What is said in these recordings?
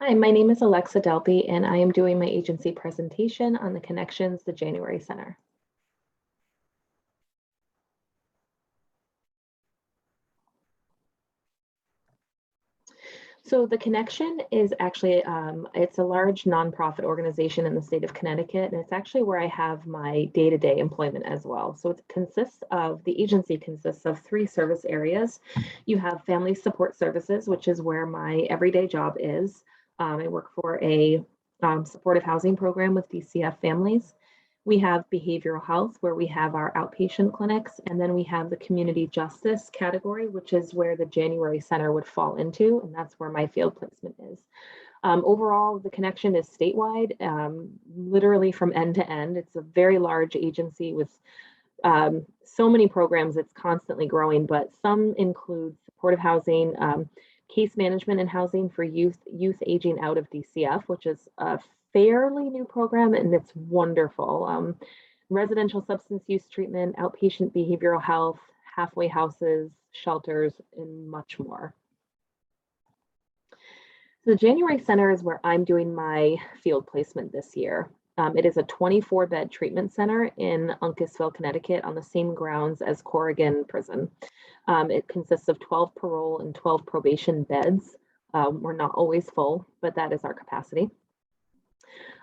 Hi, my name is Alexa Delpy, and I am doing my agency presentation on the Connections, the January Center. So the Connection is actually, it's a large nonprofit organization in the state of Connecticut, and it's actually where I have my day-to-day employment as well. So the agency consists of 3 service areas. You have Family Support Services, which is where my everyday job is. I work for a supportive housing program with DCF families. We have behavioral health, where we have our outpatient clinics, and then we have the community justice category, which is where the January Center would fall into, and that's where my field placement is. Overall, the Connection is statewide, literally from end to end. It's a very large agency with so many programs. It's constantly growing, but some include supportive housing, case management and housing for youth aging out of DCF, which is a fairly new program, and it's wonderful. Residential substance use treatment, outpatient behavioral health, halfway houses, shelters, and much more. So the January Center is where I'm doing my field placement this year. It is a 24-bed treatment center in Uncasville, Connecticut, on the same grounds as Corrigan Prison. It consists of 12 parole and 12 probation beds. We're not always full, but that is our capacity.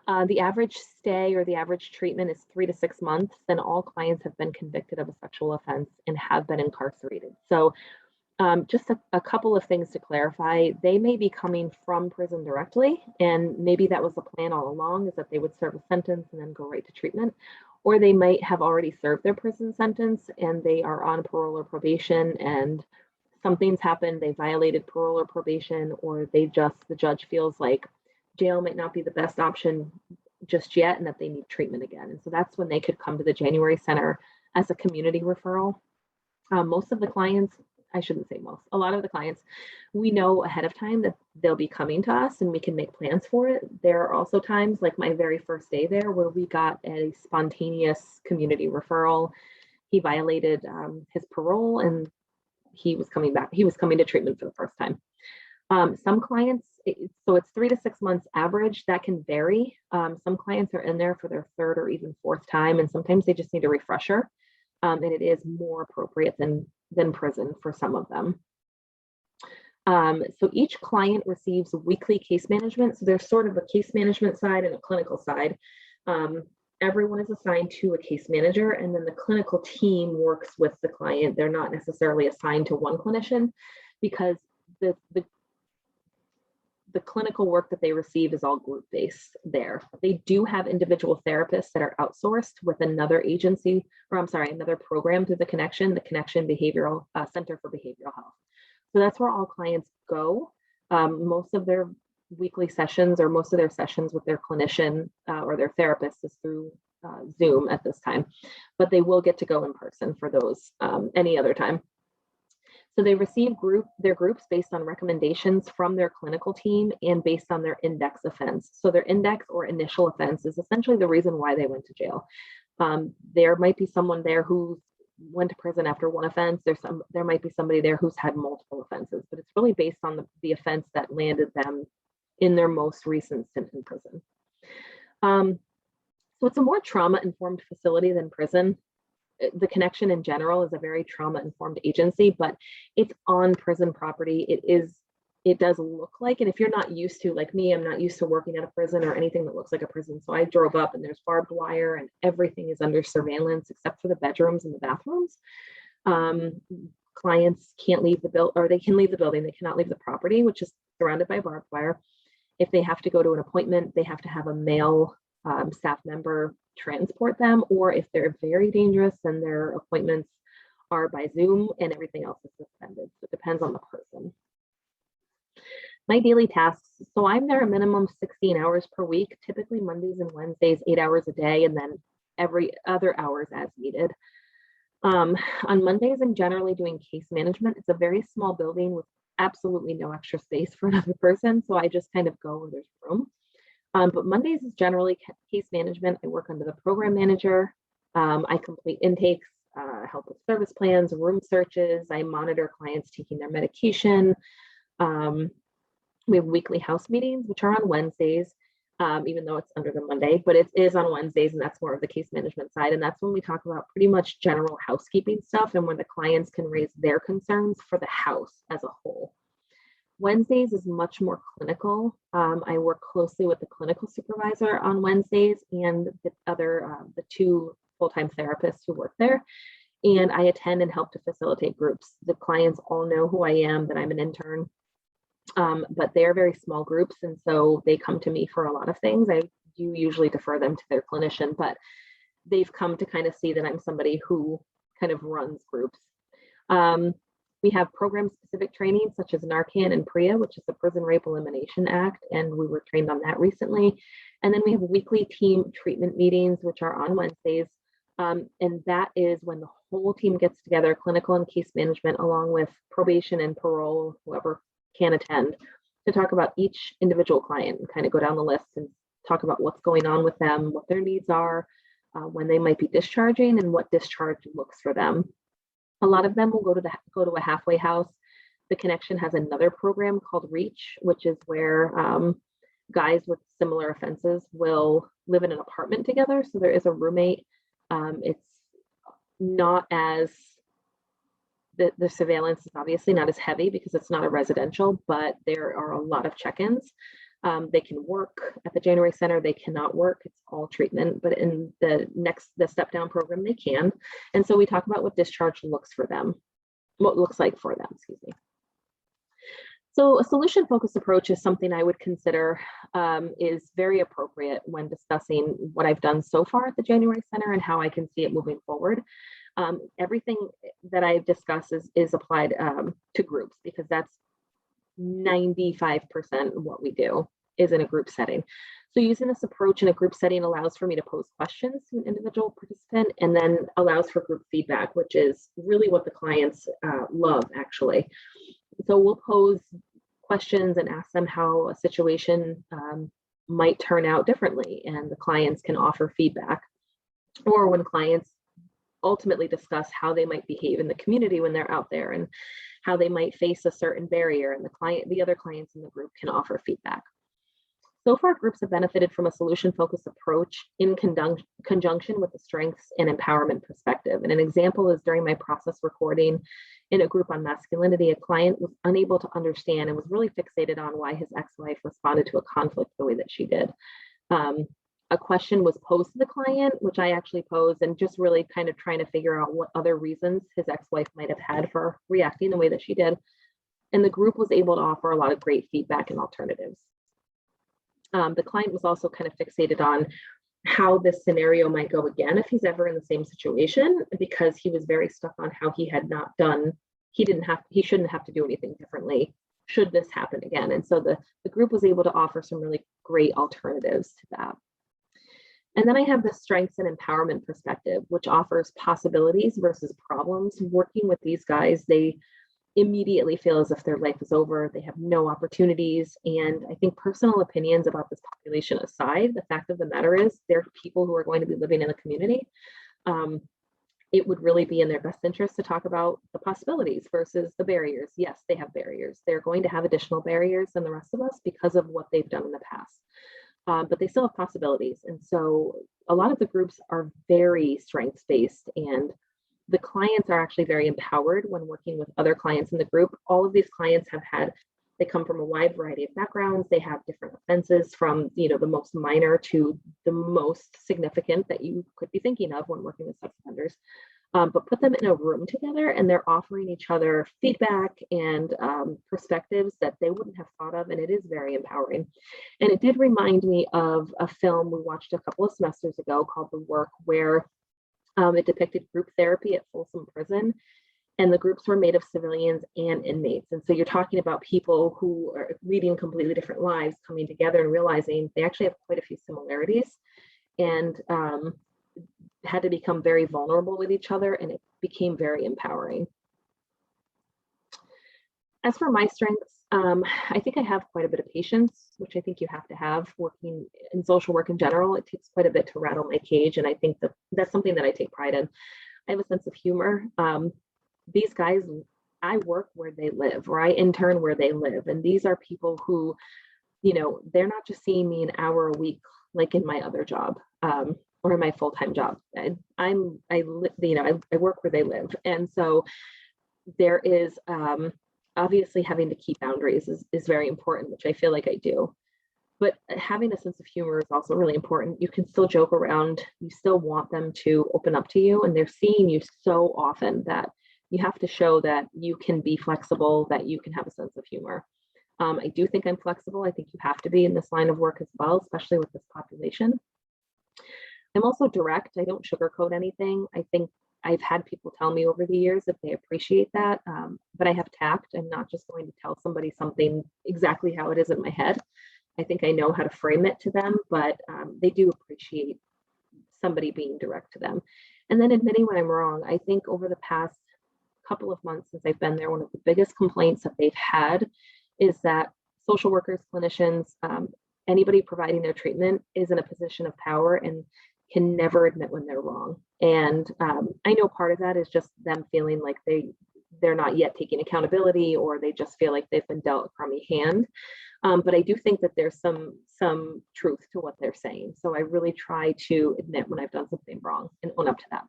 The average stay or the average treatment is 3 to 6 months, then all clients have been convicted of a sexual offense and have been incarcerated. So just a couple of things to clarify. They may be coming from prison directly, and maybe that was the plan all along, is that they would serve a sentence and then go right to treatment. Or they might have already served their prison sentence and they are on parole or probation, and something's happened, they violated parole or probation, or the judge feels like jail might not be the best option just yet and that they need treatment again. And so that's when they could come to the January Center as a community referral. Most of the clients, I shouldn't say most, a lot of the clients, we know ahead of time that they'll be coming to us and we can make plans for it. There are also times, like my very first day there, where we got a spontaneous community referral. He violated his parole and he was coming back. He was coming to treatment for the first time. Some clients, so it's 3 to 6 months average. That can vary. Some clients are in there for their 3rd or even 4th time, and sometimes they just need a refresher. And it is more appropriate than prison for some of them. So each client receives weekly case management. So there's sort of a case management side and a clinical side. Everyone is assigned to a case manager, and then the clinical team works with the client. They're not necessarily assigned to one clinician, because the clinical work that they receive is all group-based there. They do have individual therapists that are outsourced with another agency, or I'm sorry, another program through the Connection Behavioral Center for Behavioral Health. So that's where all clients go. Most of their weekly sessions, or most of their sessions with their clinician or their therapist, is through Zoom at this time, but they will get to go in person for those any other time. So they receive their groups based on recommendations from their clinical team and based on their index offense. So their index or initial offense is essentially the reason why they went to jail. There might be someone there who went to prison after one offense. There might be somebody there who's had multiple offenses, but it's really based on the offense that landed them in their most recent stint in prison. So it's a more trauma-informed facility than prison. The Connection in general is a very trauma-informed agency, but it's on prison property. It does look like, and if you're not used to, like me, I'm not used to working at a prison or anything that looks like a prison. So I drove up and there's barbed wire and everything is under surveillance except for the bedrooms and the bathrooms. Clients can't leave the building, or they can leave the building. They cannot leave the property, which is surrounded by barbed wire. If they have to go to an appointment, they have to have a male staff member transport them, or if they're very dangerous, then their appointments are by Zoom and everything else is suspended. So it depends on the person. My daily tasks, so I'm there a minimum 16 hours per week, typically Mondays and Wednesdays, 8 hours a day, and then every other hours as needed. On Mondays, I'm generally doing case management. It's a very small building with absolutely no extra space for another person, so I just kind of go where there's room. But Mondays is generally case management. I work under the program manager. I complete intakes, help with service plans, room searches. I monitor clients taking their medication. We have weekly house meetings, which are on Wednesdays, even though it's under the Monday, but it is on Wednesdays, and that's more of the case management side. And that's when we talk about pretty much general housekeeping stuff and when the clients can raise their concerns for the house as a whole. Wednesdays is much more clinical. I work closely with the clinical supervisor on Wednesdays and the two full-time therapists who work there. And I attend and help to facilitate groups. The clients all know who I am, that I'm an intern, but they're very small groups. And so they come to me for a lot of things. I do usually defer them to their clinician, but they've come to kind of see that I'm somebody who kind of runs groups. We have program-specific training such as Narcan and PREA, which is the Prison Rape Elimination Act, and we were trained on that recently. And then we have weekly team treatment meetings, which are on Wednesdays. And that is when the whole team gets together, clinical and case management, along with probation and parole, whoever can attend, to talk about each individual client and kind of go down the list and talk about what's going on with them, what their needs are, when they might be discharging, and what discharge looks for them. A lot of them will go to a halfway house. The Connection has another program called REACH, which is where guys with similar offenses will live in an apartment together. So there is a roommate. It's not as, the surveillance is obviously not as heavy because it's not a residential, but there are a lot of check-ins. They can work at the January Center. They cannot work. It's all treatment, but in the step down program, they can. And so we talk about what discharge looks for them, what looks like for them, excuse me. So a solution-focused approach is something I would consider is very appropriate when discussing what I've done so far at the January Center and how I can see it moving forward. Everything that I've discussed is applied to groups, because that's 95% of what we do is in a group setting. So using this approach in a group setting allows for me to pose questions to an individual participant, and then allows for group feedback, which is really what the clients love, actually. So we'll pose questions and ask them how a situation might turn out differently, and the clients can offer feedback. Or when clients ultimately discuss how they might behave in the community when they're out there, and how they might face a certain barrier, and the other clients in the group can offer feedback. So far, groups have benefited from a solution-focused approach in conjunction with the strengths and empowerment perspective. And an example is during my process recording in a group on masculinity, a client was unable to understand and was really fixated on why his ex-wife responded to a conflict the way that she did. A question was posed to the client, which I actually posed, and just really kind of trying to figure out what other reasons his ex-wife might have had for reacting the way that she did. And the group was able to offer a lot of great feedback and alternatives. The client was also kind of fixated on how this scenario might go again if he's ever in the same situation, because he was very stuck on how he had not done, he shouldn't have to do anything differently should this happen again. And so the group was able to offer some really great alternatives to that. And then I have the strengths and empowerment perspective, which offers possibilities versus problems. Working with these guys, they immediately feel as if their life is over, they have no opportunities. And I think personal opinions about this population aside, the fact of the matter is they're people who are going to be living in the community. It would really be in their best interest to talk about the possibilities versus the barriers. Yes, they have barriers. They're going to have additional barriers than the rest of us because of what they've done in the past. But they still have possibilities. And so a lot of the groups are very strengths-based, and the clients are actually very empowered when working with other clients in the group. All of these clients they come from a wide variety of backgrounds. They have different offenses, from the most minor to the most significant that you could be thinking of when working with sex offenders. But put them in a room together, and they're offering each other feedback and perspectives that they wouldn't have thought of, and it is very empowering. And it did remind me of a film we watched a couple of semesters ago called The Work, where it depicted group therapy at Folsom Prison, and the groups were made of civilians and inmates. And so you're talking about people who are leading completely different lives coming together and realizing they actually have quite a few similarities, and had to become very vulnerable with each other, and it became very empowering. As for my strengths, I think I have quite a bit of patience, which I think you have to have working in social work in general. It takes quite a bit to rattle my cage, and I think that's something that I take pride in. I have a sense of humor. These guys I work where they live, or I intern where they live. And these are people who, they're not just seeing me an hour a week, like in my other job, or in my full-time job. I work where they live. And so there is, obviously having to keep boundaries is very important, which I feel like I do. But having a sense of humor is also really important. You can still joke around. You still want them to open up to you, and they're seeing you so often that you have to show that you can be flexible, that you can have a sense of humor. I do think I'm flexible. I think you have to be in this line of work as well, especially with this population. I'm also direct. I don't sugarcoat anything. I think I've had people tell me over the years that they appreciate that, but I have tact. I'm not just going to tell somebody something exactly how it is in my head. I think I know how to frame it to them, but they do appreciate somebody being direct to them. And then admitting when I'm wrong. I think over the past couple of months since I've been there, one of the biggest complaints that they've had is that social workers, clinicians, anybody providing their treatment is in a position of power and can never admit when they're wrong. And I know part of that is just them feeling like they're not yet taking accountability, or they just feel like they've been dealt a crummy hand. But I do think that there's some truth to what they're saying. So I really try to admit when I've done something wrong and own up to that.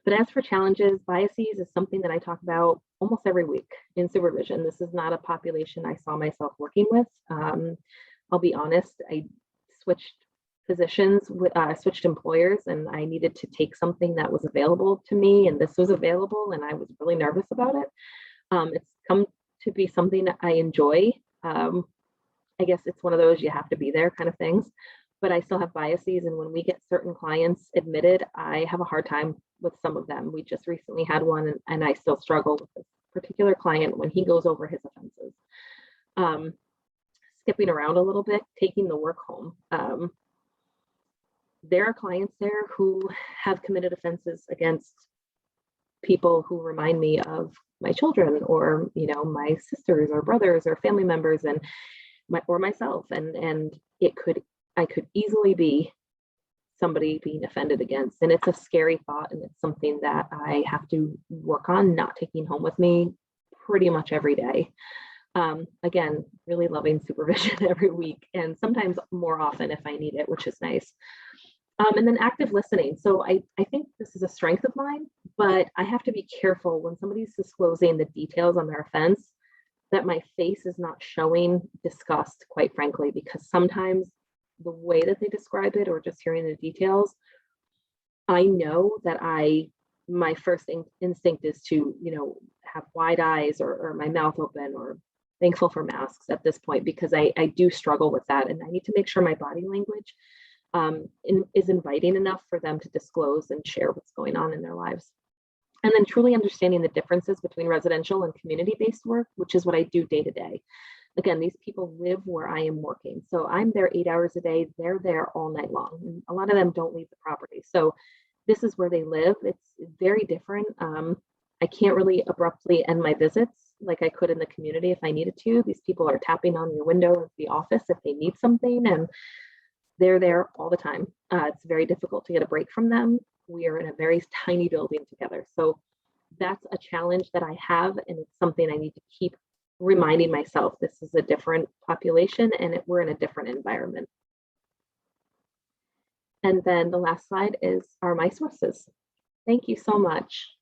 But as for challenges, biases is something that I talk about almost every week in supervision. This is not a population I saw myself working with. I'll be honest, I switched positions, switched employers, and I needed to take something that was available to me, and this was available, and I was really nervous about it. It's come to be something that I enjoy. I guess it's one of those you have to be there kind of things, but I still have biases. And when we get certain clients admitted, I have a hard time with some of them. We just recently had one, and I still struggle with this particular client when he goes over his offenses. Skipping around a little bit, taking the work home. There are clients there who have committed offenses against people who remind me of my children, or my sisters or brothers or family members, and myself, and I could easily be somebody being offended against. And it's a scary thought, and it's something that I have to work on not taking home with me pretty much every day. Again, really loving supervision every week, and sometimes more often if I need it, which is nice. And then active listening. So I think this is a strength of mine, but I have to be careful when somebody's disclosing the details on their offense that my face is not showing disgust, quite frankly, because sometimes the way that they describe it, or just hearing the details, I know that my first instinct is to, have wide eyes or my mouth open, or thankful for masks at this point, because I do struggle with that. And I need to make sure my body language is inviting enough for them to disclose and share what's going on in their lives. And then truly understanding the differences between residential and community-based work, which is what I do day to day. Again, these people live where I am working. So I'm there 8 hours a day. They're there all night long. And a lot of them don't leave the property. So this is where they live. It's very different. I can't really abruptly end my visits like I could in the community if I needed to. These people are tapping on your window of the office if they need something, and they're there all the time. It's very difficult to get a break from them. We are in a very tiny building together. So that's a challenge that I have, and it's something I need to keep reminding myself. This is a different population, and we're in a different environment. And then the last slide are my sources. Thank you so much.